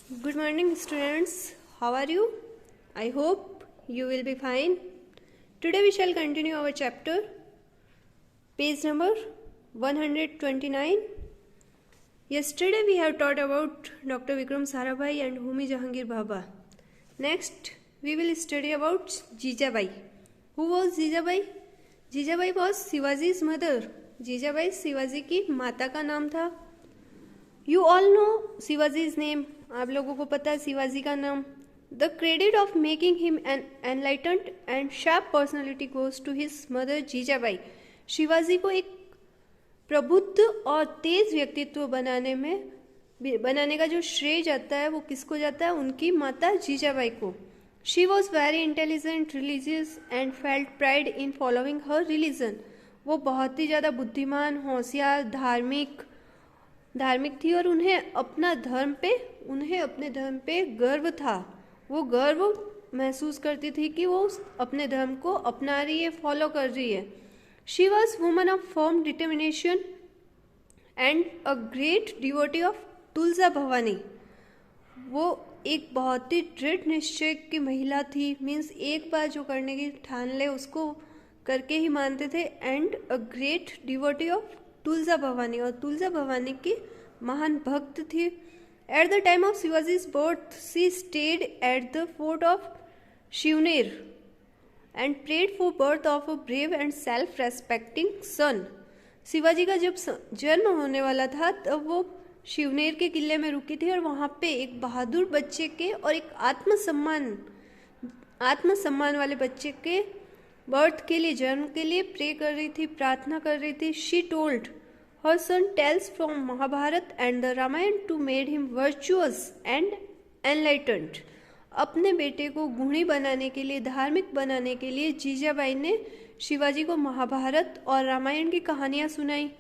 Good morning, students. How are you? I hope you will be fine. Today we shall continue our chapter, page number 129. Yesterday we have taught about Dr. Vikram Sarabhai and Homi Jahangir Bhabha. Next, we will study about Jijabai. Who was Jijabai? Jijabai was Shivaji's mother. Jijabai Shivaji की माता का नाम था. You all know Shivaji's name. आप लोगों को पता है शिवाजी का नाम. The credit of making him an enlightened and sharp personality goes to his mother Jijabai. Shivaji को एक प्रबुद्ध और तेज व्यक्तित्व बनाने का जो श्रेय जाता है वो किसको जाता है? उनकी माता जीजाबाई को. She was very intelligent, religious and felt pride in following her religion. वो बहुत ही ज़्यादा बुद्धिमान, होशियार, धार्मिक थी और उन्हें अपने धर्म पे गर्व था. वो गर्व महसूस करती थी कि वो अपने धर्म को अपना रही है, फॉलो कर रही है. She was woman of firm determination and a great devotee of Tulja Bhavani. वो एक बहुत ही दृढ़ निश्चय की महिला थी. मीन्स एक बार जो करने की ठान ले उसको करके ही मानते थे. And a great devotee of Tulja Bhavani, और तुलजा भवानी की महान भक्त थी. At the time of Shivaji's birth she stayed at the fort of Shivneri and prayed for birth of a brave and self respecting son. Shivaji का जब जन्म होने वाला था तब वो शिवनेर के किले में रुकी थी और वहाँ पे एक बहादुर बच्चे के और एक आत्मसम्मान वाले बच्चे के बर्थ के लिए, जन्म के लिए प्रे कर रही थी, प्रार्थना कर रही थी. She told her son tales from Mahabharata and the Ramayana to made him virtuous and enlightened. अपने बेटे को गुणी बनाने के लिए, धार्मिक बनाने के लिए जीजाबाई ने शिवाजी को महाभारत और रामायण की कहानियां सुनाई.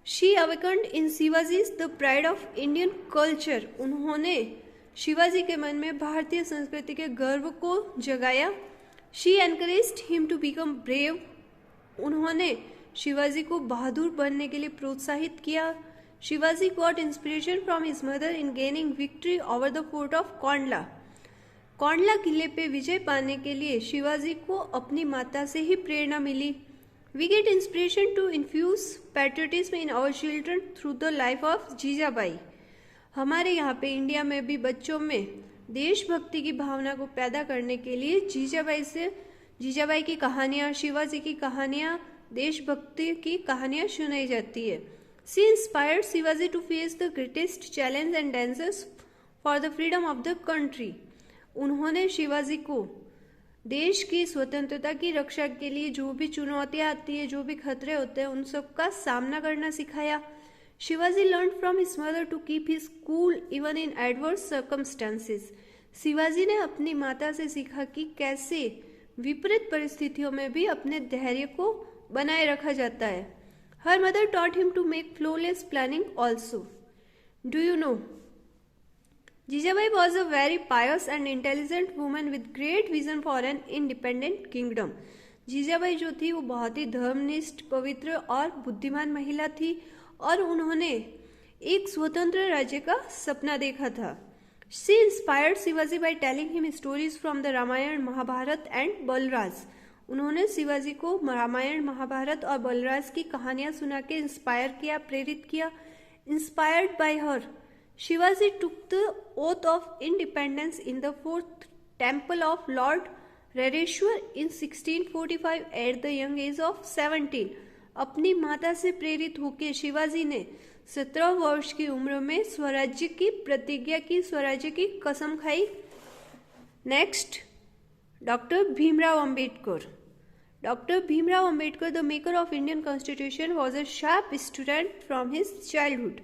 She awakened in Shivaji the pride of Indian culture. उन्होंने शिवाजी के मन में भारतीय संस्कृति के गर्व को जगाया. She encouraged him to become brave. उन्होंने शिवाजी को बहादुर बनने के लिए प्रोत्साहित किया. Shivaji got inspiration from his mother in gaining victory over the fort of Kondla. Kondla किले पे विजय पाने के लिए शिवाजी को अपनी माता से ही प्रेरणा मिली. We get inspiration to infuse patriotism in our children through the life of Jijabai. हमारे यहाँ पे इंडिया में भी बच्चों में देशभक्ति की भावना को पैदा करने के लिए जीजाबाई की कहानियाँ, शिवाजी की कहानियाँ, देशभक्ति की कहानियाँ सुनाई जाती है. She inspired Shivaji to face the greatest challenge and dangers for the freedom of the country. उन्होंने शिवाजी को देश की स्वतंत्रता की रक्षा के लिए जो भी चुनौतियां आती है, जो भी खतरे होते हैं, उन सब का सामना करना सिखाया. Shivaji learn from his mother to keep his cool even in adverse circumstances. Shivaji ने अपनी माता से सीखा कि कैसे विपरीत परिस्थितियों में भी अपने धैर्य को बनाए रखा जाता है. Her mother taught him to make flawless planning also. Do you know Jijabai was a very pious and intelligent woman with great vision for an independent kingdom. Jijabai जो थी वो बहुत ही धर्मनिष्ठ, पवित्र और बुद्धिमान महिला थी और उन्होंने एक स्वतंत्र राज्य का सपना देखा था. She inspired Shivaji by telling him stories from the Ramayan, Mahabharat and Balraj. उन्होंने शिवाजी को रामायण, महाभारत और बलराज की कहानियां सुना के इंस्पायर किया, प्रेरित किया. Inspired by her, Shivaji took the oath of independence in the fourth temple of Lord Rareshwar in 1645 at the young age of 17. अपनी माता से प्रेरित होकर शिवाजी ने 17 वर्ष की उम्र में स्वराज्य की प्रतिज्ञा की, स्वराज्य की कसम खाई. Next, doctor Bhimrao Ambedkar. Doctor Bhimrao Ambedkar, the maker of Indian constitution, was a sharp student from his childhood.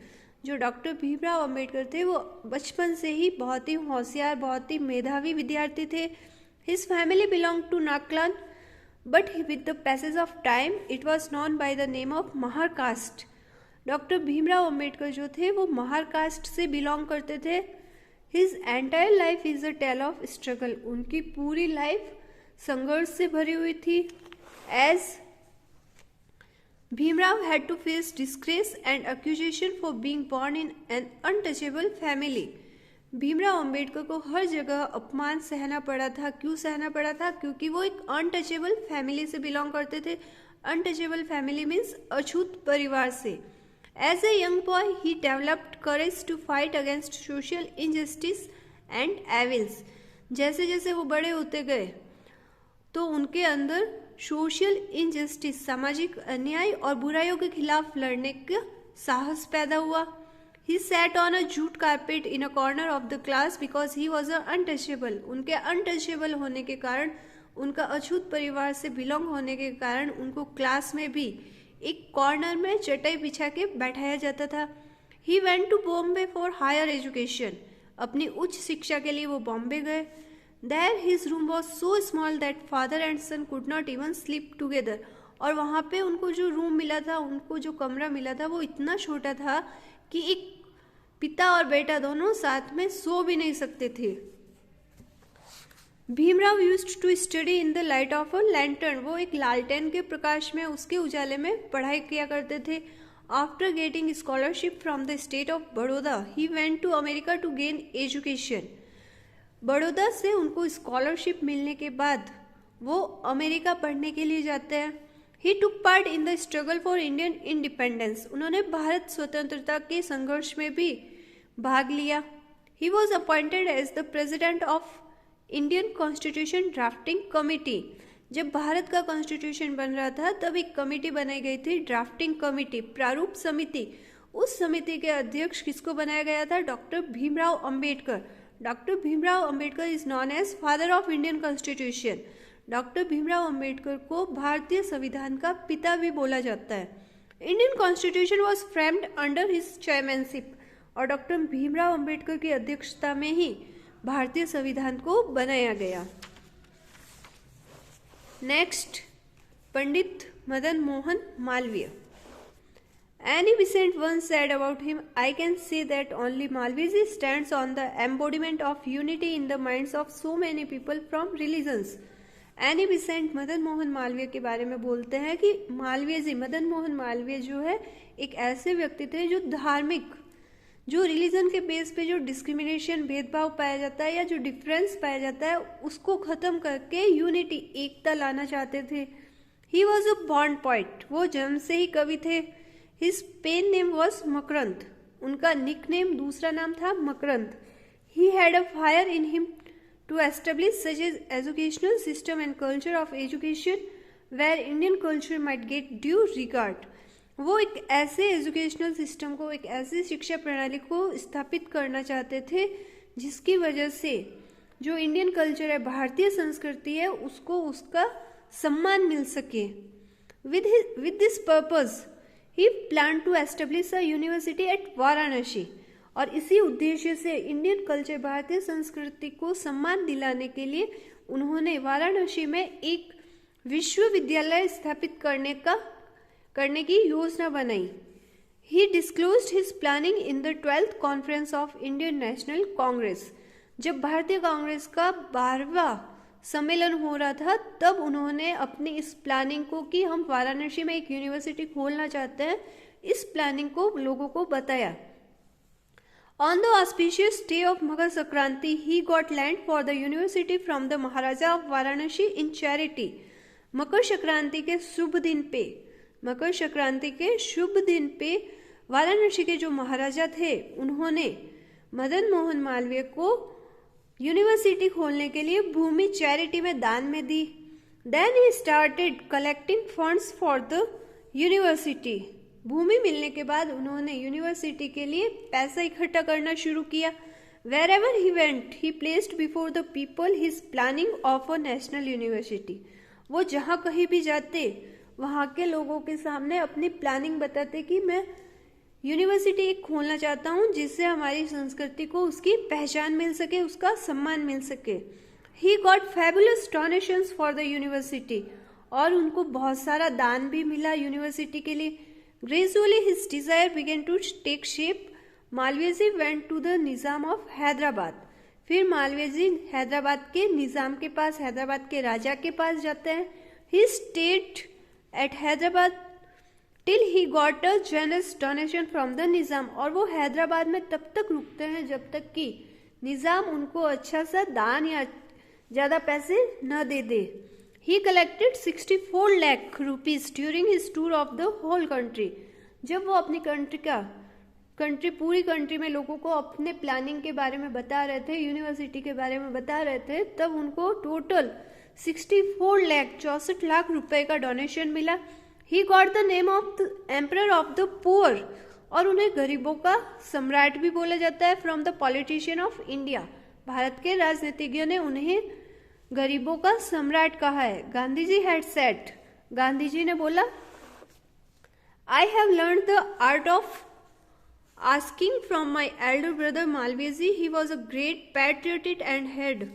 जो डॉक्टर भीमराव अंबेडकर थे वो बचपन से ही बहुत ही होशियार, बहुत ही मेधावी विद्यार्थी थे. His family belong to Naklan but with the passage of time it was known by the name of Mahar caste. Doctor Bhimrao Ambedkar जो थे वो महार कास्ट से बिलोंग करते थे. His entire life is a tale of struggle. उनकी पूरी लाइफ संघर्ष से भरी हुई थी. As Bhimrao had to face disgrace and accusation for being born in an untouchable family. Bhimrao Ambedkar को हर जगह अपमान सहना पड़ा था। क्यों सहना पड़ा था? क्योंकि वो एक अनटचेबल फैमिली से बिलोंग करते थे। अनटचेबल फैमिली मीन्स अछूत परिवार से। As a young boy he developed courage to fight against social injustice and evils. जैसे जैसे वो बड़े होते गए तो उनके अंदर सोशल इनजस्टिस, सामाजिक अन्याय और बुराइयों के खिलाफ लड़ने का साहस पैदा हुआ। He sat on a jute carpet in a corner of the class because he was untouchable. उनके अनटचेबल होने के कारण, उनका अछूत परिवार से बिलोंग होने के कारण उनको क्लास में भी एक कॉर्नर में चटाई बिछा के बैठाया जाता था। He went to Bombay for higher education. अपनी उच्च शिक्षा के लिए वो बॉम्बे गए। There his room was so small that father and son could not even sleep together. और वहाँ पे उनको जो रूम मिला था, उनको जो कमरा मिला था, वो इतना छोटा था कि एक पिता और बेटा दोनों साथ में सो भी नहीं सकते थे। Bhimrao used to study in the light of a lantern. वो एक लालटेन के प्रकाश में, उसके उजाले में पढ़ाई किया करते थे। After getting scholarship from the state of Baroda he went to America to gain education. Baroda से उनको स्कॉलरशिप मिलने के बाद वो अमेरिका पढ़ने के लिए जाते हैं। He took part in the struggle for Indian independence. उन्होंने भारत स्वतंत्रता के संघर्ष में भी भाग लिया। He was appointed as the president of Indian constitution drafting committee. जब भारत का कॉन्स्टिट्यूशन बन रहा था तब एक कमिटी बनाई गई थी, ड्राफ्टिंग कमिटी, प्रारूप समिति। उस समिति के अध्यक्ष किसको बनाया गया था? Doctor Bhimrao Ambedkar. Doctor Bhimrao Ambedkar is known as father of Indian constitution. Doctor Bhimrao Ambedkar को भारतीय संविधान का पिता भी बोला जाता है। Indian constitution was framed under his chairmanship. और डॉक्टर भीमराव अंबेडकर की अध्यक्षता में ही भारतीय संविधान को बनाया गया। Next, Pandit Madan Mohan Malaviya. Annie Besant once said about him, I can say that only Malviyaji stands on the embodiment of unity in the minds of so many people from religions. Any Besant Madan Mohan Malviya के बारे में बोलते हैं कि मालवीय जी, मदन मोहन मालवीय जो है एक ऐसे व्यक्ति थे जो धार्मिक, जो रिलीजन के बेस पे जो डिस्क्रिमिनेशन, भेदभाव पाया जाता है या जो डिफरेंस पाया जाता है, उसको खत्म करके यूनिटी, एकता लाना चाहते थे। He was a born poet. वो जन्म से ही कवि थे। His pen name was Makrand. उनका निक नेम, दूसरा नाम था Makrand. He had a fire in him to establish such as educational system and culture of education where Indian culture might get due regard. वो एक ऐसे एजुकेशनल सिस्टम को, एक ऐसी शिक्षा प्रणाली को स्थापित करना चाहते थे जिसकी वजह से जो इंडियन कल्चर है, भारतीय संस्कृति है, उसको उसका सम्मान मिल सके। With this purpose, he planned to establish a university at Varanasi. और इसी उद्देश्य से इंडियन कल्चर, भारतीय संस्कृति को सम्मान दिलाने के लिए उन्होंने वाराणसी में एक विश्वविद्यालय स्थापित करने की योजना बनाई। He disclosed his planning in the 12th conference of Indian National Congress. जब भारतीय कांग्रेस का 12वां सम्मेलन हो रहा था तब उन्होंने अपनी इस प्लानिंग को, कि हम वाराणसी में एक यूनिवर्सिटी खोलना चाहते हैं, इस प्लानिंग को लोगों को बताया। On the auspicious day of Makar Sankranti, he got land for the university from the Maharaja of Varanasi in charity. Makar Sankranti के शुभ दिन पे वाराणसी के जो महाराजा थे उन्होंने मदन मोहन मालवीय को यूनिवर्सिटी खोलने के लिए भूमि चैरिटी में दान में दी। Then he started collecting funds for the university. भूमि मिलने के बाद उन्होंने यूनिवर्सिटी के लिए पैसा इकट्ठा करना शुरू किया। Wherever he went, he placed before the people his planning of a national university. वो जहाँ कहीं भी जाते वहाँ के लोगों के सामने अपनी प्लानिंग बताते कि मैं यूनिवर्सिटी एक खोलना चाहता हूँ जिससे हमारी संस्कृति को उसकी पहचान मिल सके, उसका सम्मान मिल सके। He got fabulous donations for the university. और उनको बहुत सारा दान भी मिला यूनिवर्सिटी के लिए। Gradually his desire began to take shape. Malviya ji went to the Nizam of Hyderabad. फिर मालवीय जी हैदराबाद के निजाम के पास, हैदराबाद के राजा के पास जाते हैं। He stayed at Hyderabad till he got a generous donation from the निज़ाम। और वो हैदराबाद में तब तक रुकते हैं जब तक कि निज़ाम उनको अच्छा सा दान या ज़्यादा पैसे न दे दे। He collected 64 lakh rupees during his tour of the whole country। जब वो अपनी पूरी कंट्री में लोगों को अपने प्लानिंग के बारे में बता रहे थे, यूनिवर्सिटी के बारे में बता रहे थे, तब उनको टोटल 64 लाख रुपए का डोनेशन मिला। He got the name of the emperor of the poor, और उन्हें गरीबों का सम्राट भी बोला जाता है, from the politician of India. Bharat के राजनीतिज्ञ ने उन्हें गरीबों का सम्राट कहा है। गांधी जी हैड सेड, गांधी जी ने बोला, I have learn the art of asking from my elder brother Malaviya ji. He was a great patriot and had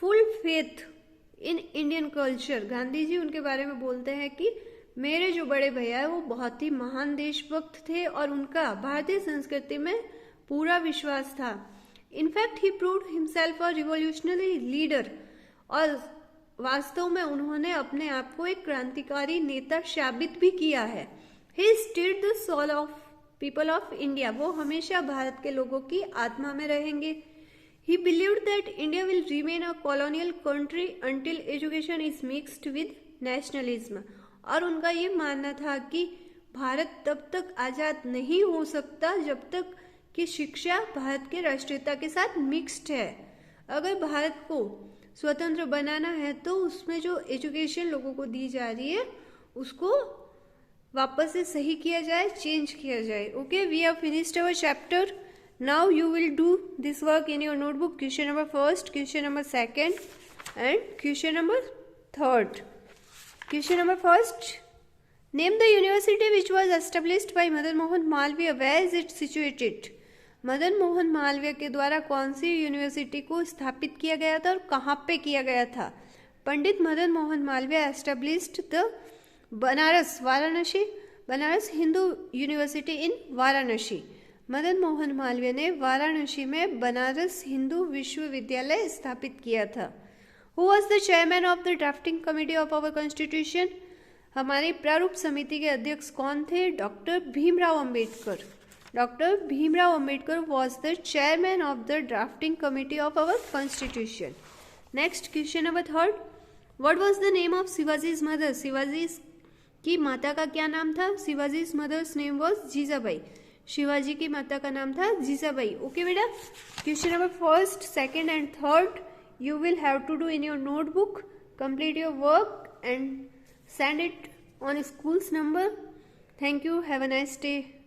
full faith in Indian culture. Gandhi ji उनके बारे में बोलते हैं कि मेरे जो बड़े भैया है वो बहुत ही महान देशभक्त थे और उनका भारतीय संस्कृति में पूरा विश्वास था। In fact he proved himself a revolutionary leader, और वास्तव में उन्होंने अपने आप को एक क्रांतिकारी नेता साबित भी किया है। He steered the soul of people of India, वो हमेशा भारत के लोगों की आत्मा में रहेंगे। He believed that India will remain a colonial country until education is mixed with nationalism। और उनका ये मानना था कि भारत तब तक आजाद नहीं हो सकता जब तक कि शिक्षा भारत के राष्ट्रीयता के साथ मिक्स्ड है। अगर भारत को स्वतंत्र बनाना है तो उसमें जो एजुकेशन लोगों को दी जा रही है उसको वापस से सही किया जाए, चेंज किया जाए। Okay, we have finished our chapter. Now you will do this work in your notebook, question number 1, question number 2 and question number 3. Question number 1, name the university which was established by Madan Mohan Malviya, where is it situated? Madan Mohan Malviya के द्वारा कौन सी university को स्थापित किया गया था और कहाँ पे किया गया था? Pandit Madan Mohan Malaviya established the Banaras Hindu University in Varanasi. Madan Mohan Malaviya ने वाराणसी में बनारस हिंदू विश्वविद्यालय स्थापित किया था। Who was the chairman of the drafting committee of our constitution? हमारी प्रारूप समिति के अध्यक्ष कौन थे? Doctor Bhimrao Ambedkar. Doctor Bhimrao Ambedkar was the chairman of the drafting committee of our constitution. Next question number 3, what was the name of Shivaji's mother? Shivaji की माता का क्या नाम था? Shivaji's mother's name was Jijabai. Shivaji की माता का नाम था जीजाबाई। ओके बेटा, question number 1, 2 and 3 you will have to do in your notebook. Complete your work and send it on school's number. Thank you. Have a nice day.